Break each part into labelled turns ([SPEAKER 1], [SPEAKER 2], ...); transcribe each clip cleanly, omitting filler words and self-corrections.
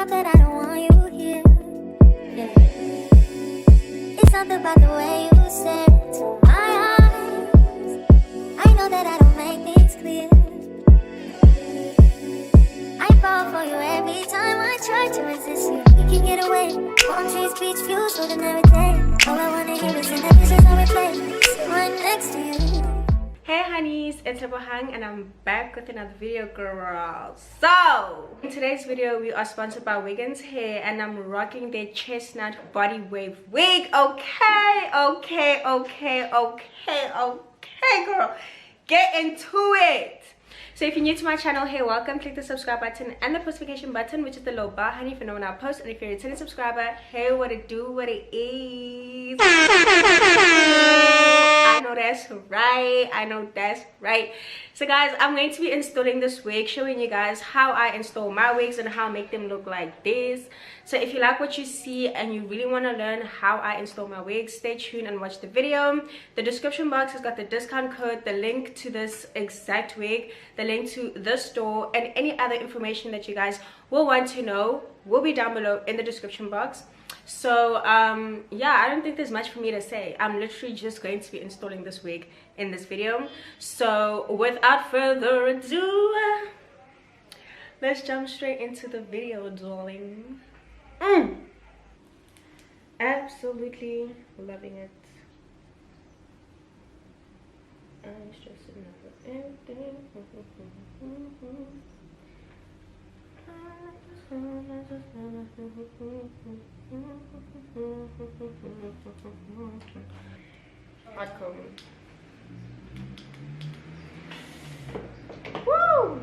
[SPEAKER 1] out that I don't want you here. Yeah. It's something about the way you stare into my eyes. I know that I don't make things clear. I fall for you every time I try to resist you. You can get away. Palm trees, beach views, ordinary day. All I wanna hear is in the visions I replay. Sit right next to you.
[SPEAKER 2] Hey honeys, it's Lebohang and I'm back with another video, girl. So in today's video we are sponsored by Wiggins hair and I'm rocking their chestnut body wave wig. Okay, girl, get into it. So if you're new to my channel, hey, welcome. Click the subscribe button and the notification button, which is the little bar, honey, if you know when I post. And if you're a returning subscriber, hey, what it do, what it is. I know that's right. I know that's right. So guys, I'm going to be installing this wig, showing you guys how I install my wigs and how I make them look like this. So if you like what you see and you really want to learn how I install my wigs, stay tuned and watch the video. The description box has got the discount code, the link to this exact wig, the link to the store, and any other information that you guys will want to know will be down below in the description box. So yeah, I don't think there's much for me to say. I'm literally just going to be installing this wig in this video. So without further ado, let's jump straight into the video, darling. Absolutely loving it. It's just another ending. Hot comb. Woo!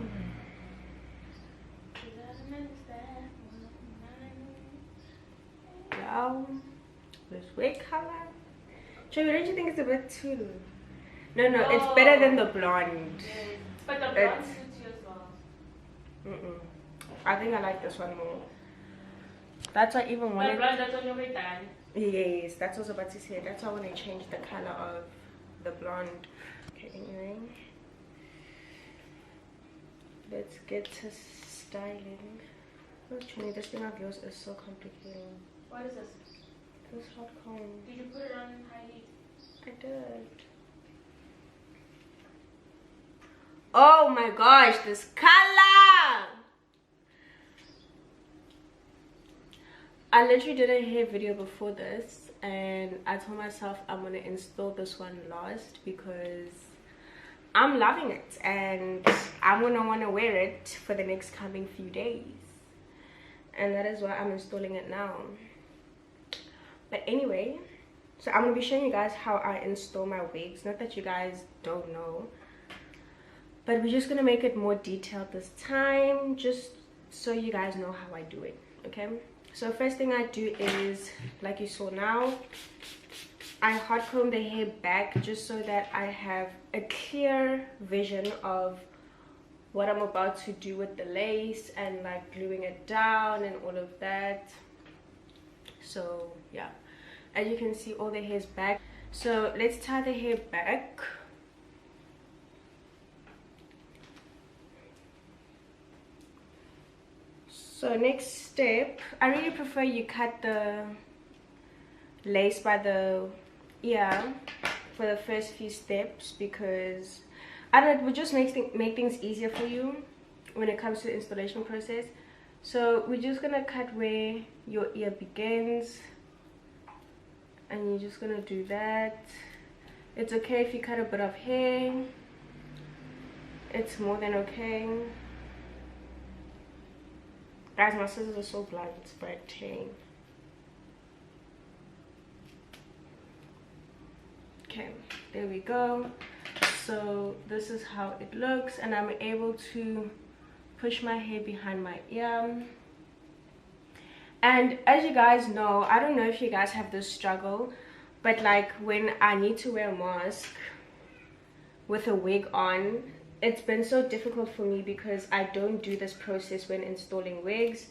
[SPEAKER 2] Wow, this wig color. Joey, don't you think it's a bit too? No, it's better than the blonde.
[SPEAKER 3] Yes. But the blonde suits you as well.
[SPEAKER 2] I think I like this one more. That's why I even wanted.
[SPEAKER 3] The blonde that's on your way down.
[SPEAKER 2] Yes, that's what I was about to say. That's why when I changed the color of the blonde. Okay, anyway. Let's get to styling. Oh, Trini, this thing of yours is so complicated.
[SPEAKER 3] What is this?
[SPEAKER 2] This hot comb.
[SPEAKER 3] Did you put it on high heat?
[SPEAKER 2] I did. Oh my gosh, this color! I literally did a hair video before this and I told myself I'm gonna install this one last because I'm loving it and I'm gonna want to wear it for the next coming few days, and that is why I'm installing it now. But anyway, so I'm gonna be showing you guys how I install my wigs. Not that you guys don't know, but we're just gonna make it more detailed this time, just so you guys know how I do it. Okay, so first thing I do is, like you saw now, I hot comb the hair back just so that I have a clear vision of what I'm about to do with the lace and like gluing it down and all of that. So yeah, as you can see, all the hair's back. So let's tie the hair back. So next step, I really prefer you cut the lace by the ear for the first few steps because I don't know, it would just make things easier for you when it comes to the installation process. So we're just gonna cut where your ear begins and you're just gonna do that. It's okay if you cut a bit of hair, it's more than okay. Guys, my scissors are so blunt, it's breathtaking. Okay, there we go. So this is how it looks, and I'm able to push my hair behind my ear. And as you guys know, I don't know if you guys have this struggle, but like when I need to wear a mask with a wig on, it's been so difficult for me because I don't do this process when installing wigs.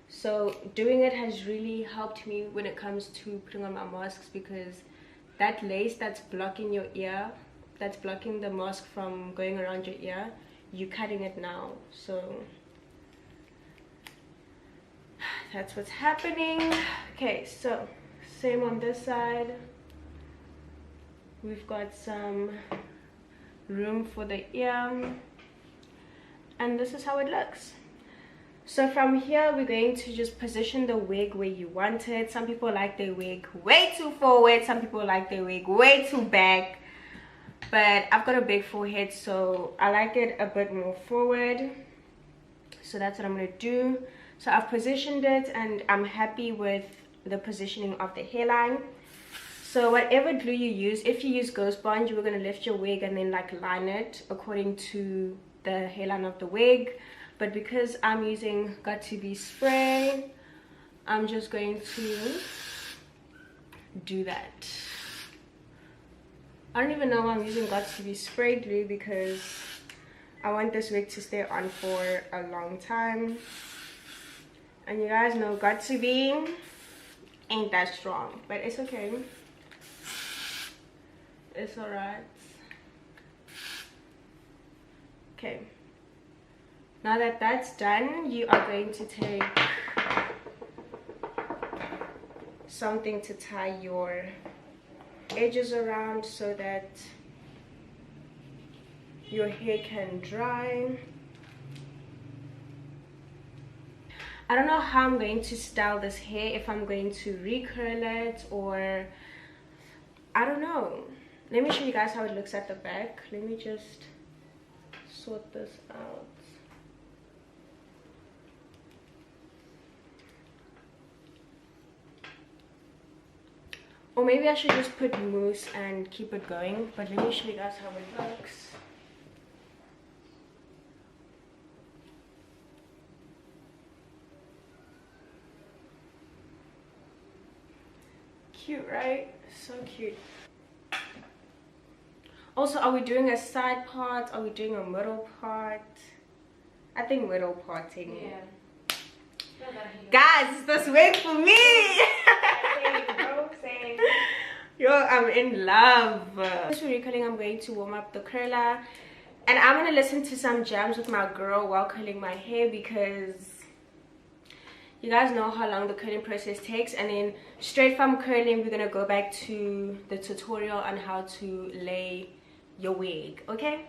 [SPEAKER 2] So doing it has really helped me when it comes to putting on my masks, because that lace that's blocking your ear, that's blocking the mask from going around your ear, you're cutting it now. So that's what's happening. Okay, so same on this side. We've got some room for the ear, and this is how it looks. So from here we're going to just position the wig where you want it. Some people like their wig way too forward, some people like their wig way too back, but I've got a big forehead, so I like it a bit more forward. So that's what I'm going to do. So I've positioned it and I'm happy with the positioning of the hairline. So whatever glue you use, if you use Ghost Bond, you were going to lift your wig and then like line it according to the hairline of the wig. But because I'm using Got To Be spray, I'm just going to do that. I don't even know why I'm using Got To Be spray glue, because I want this wig to stay on for a long time. And you guys know Got To Be ain't that strong, but it's okay. It's alright. Okay. Now that that's done, you are going to take something to tie your edges around so that your hair can dry. I don't know how I'm going to style this hair, if I'm going to recurl it or I don't know. Let me show you guys how it looks at the back. Let me just sort this out. Or maybe I should just put mousse and keep it going, but let me show you guys how it looks. Cute, right? So cute. Also, are we doing a side part? Are we doing a middle part? I think middle parting.
[SPEAKER 3] Yeah.
[SPEAKER 2] Guys, it's this wig for me. Yo, I'm in love. This recurling, I'm going to warm up the curler, and I'm gonna listen to some jams with my girl while curling my hair, because you guys know how long the curling process takes. And then straight from curling, we're gonna go back to the tutorial on how to lay your wig. Okay?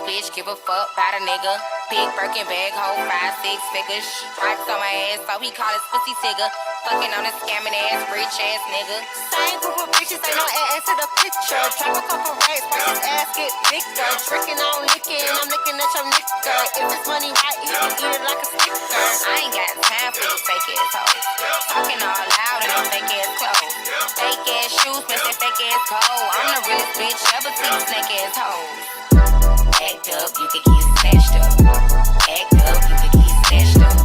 [SPEAKER 4] Bitch, give a fuck about a nigga. Big Birkin bag, hold 5-6 figures. Stripes on my ass, so he call his pussy tigger. Fucking on a scamming ass, rich ass nigga. Same group of bitches, ain't no ass to the picture. Drop a couple racks, break his ass, get bigger. Tricking on licking, I'm looking at your nigga. If it's money right, you can eat it like a sticker. I ain't got time for you fake ass hoes. Talking all loud in them fake ass clothes. Fake ass shoes, mess that fake ass cold. I'm the realest bitch ever seen snake ass hoes. Act up, you can get snatched up. Act up, you can get snatched up.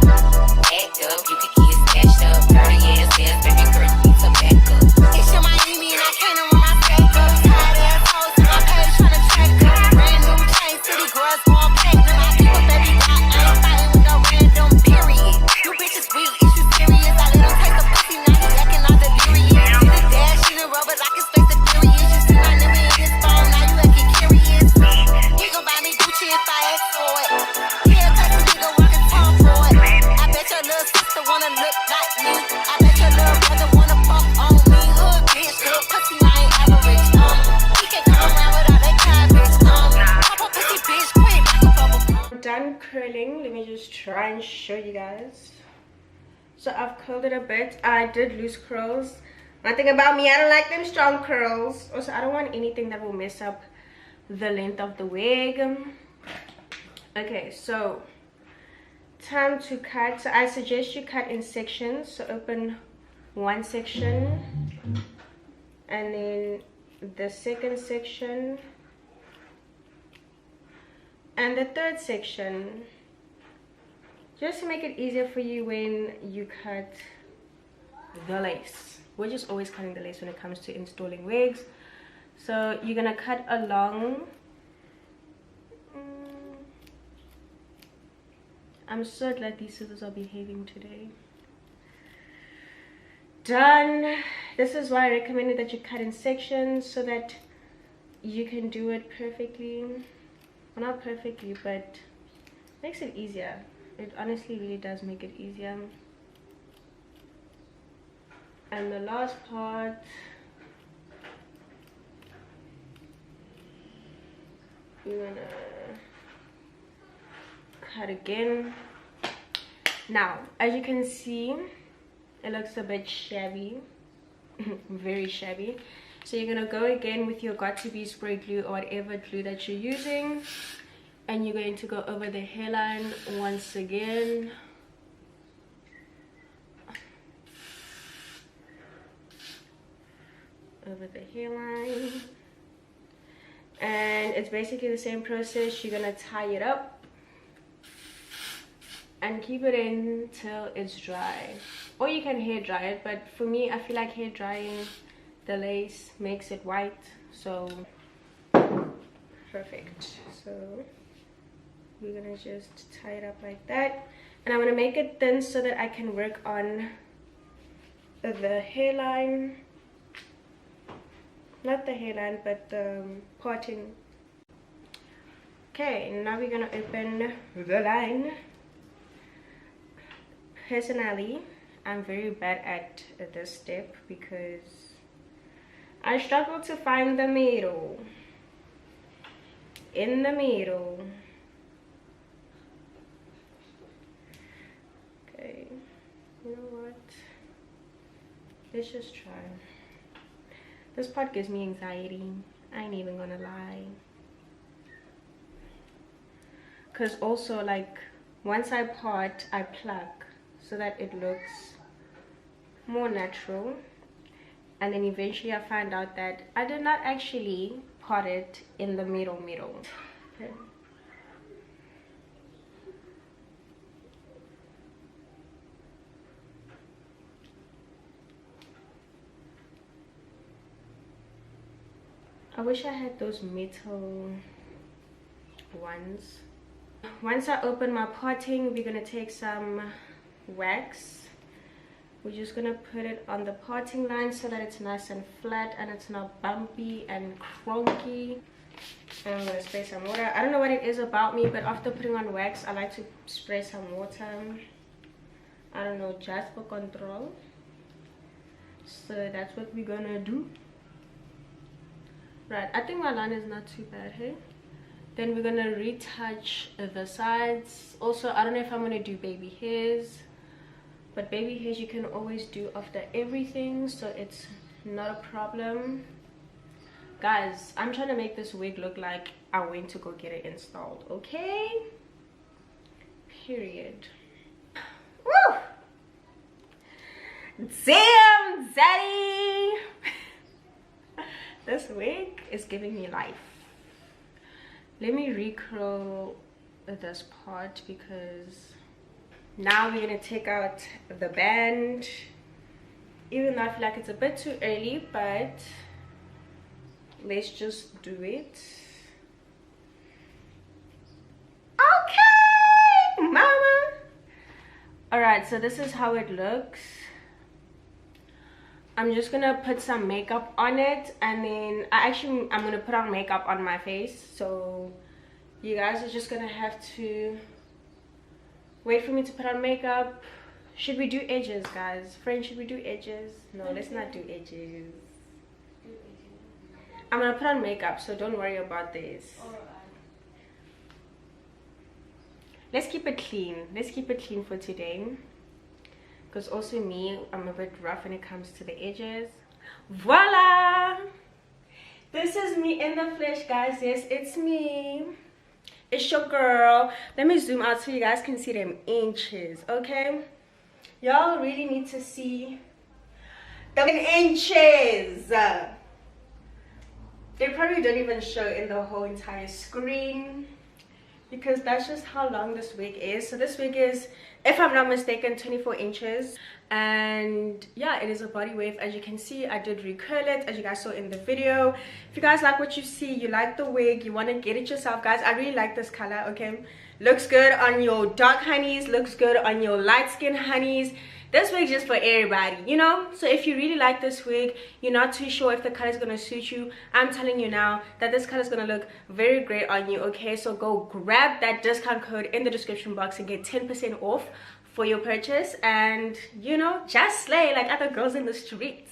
[SPEAKER 4] Act up, you can get snatched up. 30 years, yes, baby girl, you need to back up. It's your Miami and I can't run my fake up. Tired ass hoes to my page tryna track up. Brand new chain, city girls going platinum. I keep a baby God, I ain't fighting with no random period. You bitches weak, is you serious? I let him take the pussy, now he acting all delirious. See the dash in the rubber like his face the furious. You see my number in his phone, now you acting curious. He gon' buy me Gucci if I ask for it. Yeah, type of nigga walking tall for it. I bet your little sister wanna look like me. I bet your little brother wanna fuck on me. Hood bitch, little pussy, I ain't average. He can come around with all that cabbage. Pop a pussy bitch, quick, like a bubble gum.
[SPEAKER 2] I'm done curling. Let me just try and show you guys. So I've curled it a bit. I did lose curls. One thing about me, I don't like them strong curls. Also, I don't want anything that will mess up the length of the wig. Okay, so time to cut. So I suggest you cut in sections. So open one section and then the second section and the third section, just to make it easier for you when you cut the lace. We're just always cutting the lace when it comes to installing wigs. So you're gonna cut along. I'm so glad these scissors are behaving today. done. This is why I recommended that you cut in sections so that you can do it perfectly. Well, not perfectly, but makes it easier. It honestly really does make it easier. And the last part, you're gonna cut again. Now, as you can see, it looks a bit shabby. Very shabby. So you're gonna go again with your got2b spray glue or whatever glue that you're using, and you're going to go over the hairline once again. Over the hairline, and it's basically the same process. You're gonna tie it up and keep it in till it's dry, or you can hair dry it, but for me, I feel like hair drying the lace makes it white. So perfect. So we're gonna just tie it up like that, and I'm gonna make it thin so that I can work on the hairline. Not the hairline, but the parting. Okay, now we're gonna open the line. Personally, I'm very bad at this step because I struggle to find the middle. In the middle. Okay, you know what? Let's just try. This part gives me anxiety. I ain't even gonna lie. Cause also, like, once I part, I pluck so that it looks more natural. And then eventually I find out that I did not actually part it in the middle. Okay. I wish I had those metal ones. Once I open my parting, we're gonna take some wax. We're just gonna put it on the parting line so that it's nice and flat and it's not bumpy and cronky. And I'm gonna spray some water. I don't know what it is about me, but after putting on wax, I like to spray some water. I don't know, just for control. So that's what we're gonna do. Right, I think my line is not too bad, hey? Then we're gonna retouch the sides. Also, I don't know if I'm gonna do baby hairs, but baby hairs you can always do after everything, so it's not a problem. Guys, I'm trying to make this wig look like I went to go get it installed, okay? Period. Woo! Damn, daddy! This wig is giving me life. Let me recurl this part because now we're gonna take out the band. Even though I feel like it's a bit too early, but let's just do it. Okay, mama. Alright, so this is how it looks. I'm just gonna put some makeup on it, and then I'm gonna put on makeup on my face, so you guys are just gonna have to wait for me to put on makeup. Should we do edges, guys? Friend, should we do edges? No, let's not do edges. I'm gonna put on makeup, so don't worry about this. Let's keep it clean. Let's keep it clean for today. Because also me, I'm a bit rough when it comes to the edges. Voila! This is me in the flesh, guys. Yes, it's me. It's your girl. Let me zoom out so you guys can see them inches, okay? Y'all really need to see the inches. They probably don't even show in the whole entire screen, because that's just how long this wig is. So this wig is, if I'm not mistaken, 24 inches. And yeah, it is a body wave. As you can see, I did recurl it, as you guys saw in the video. If you guys like what you see, you like the wig, you want to get it yourself, guys, I really like this color, okay? Looks good on your dark honeys, looks good on your light skin honeys. this wig is just for everybody, you know. So if you really like this wig, you're not too sure if the color is going to suit you, I'm telling you now that this color is going to look very great on you. Okay, so go grab that discount code in the description box and get 10% off for your purchase, and you know, just slay like other girls in the streets.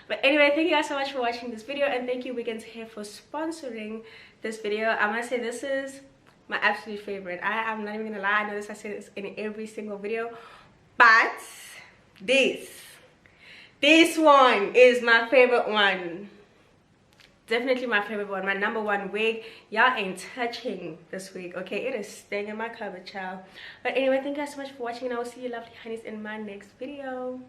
[SPEAKER 2] But anyway, thank you guys so much for watching this video, and thank you Wiggins Hair for sponsoring this video. I must say, this is my absolute favorite. I'm not even gonna lie, I know this, I say this in every single video, but this one is my favorite one. Definitely my favorite one, my number one wig. Y'all ain't touching this wig, okay? It is staying in my cupboard, child. But anyway, thank you guys so much for watching, and I will see you lovely honeys in my next video.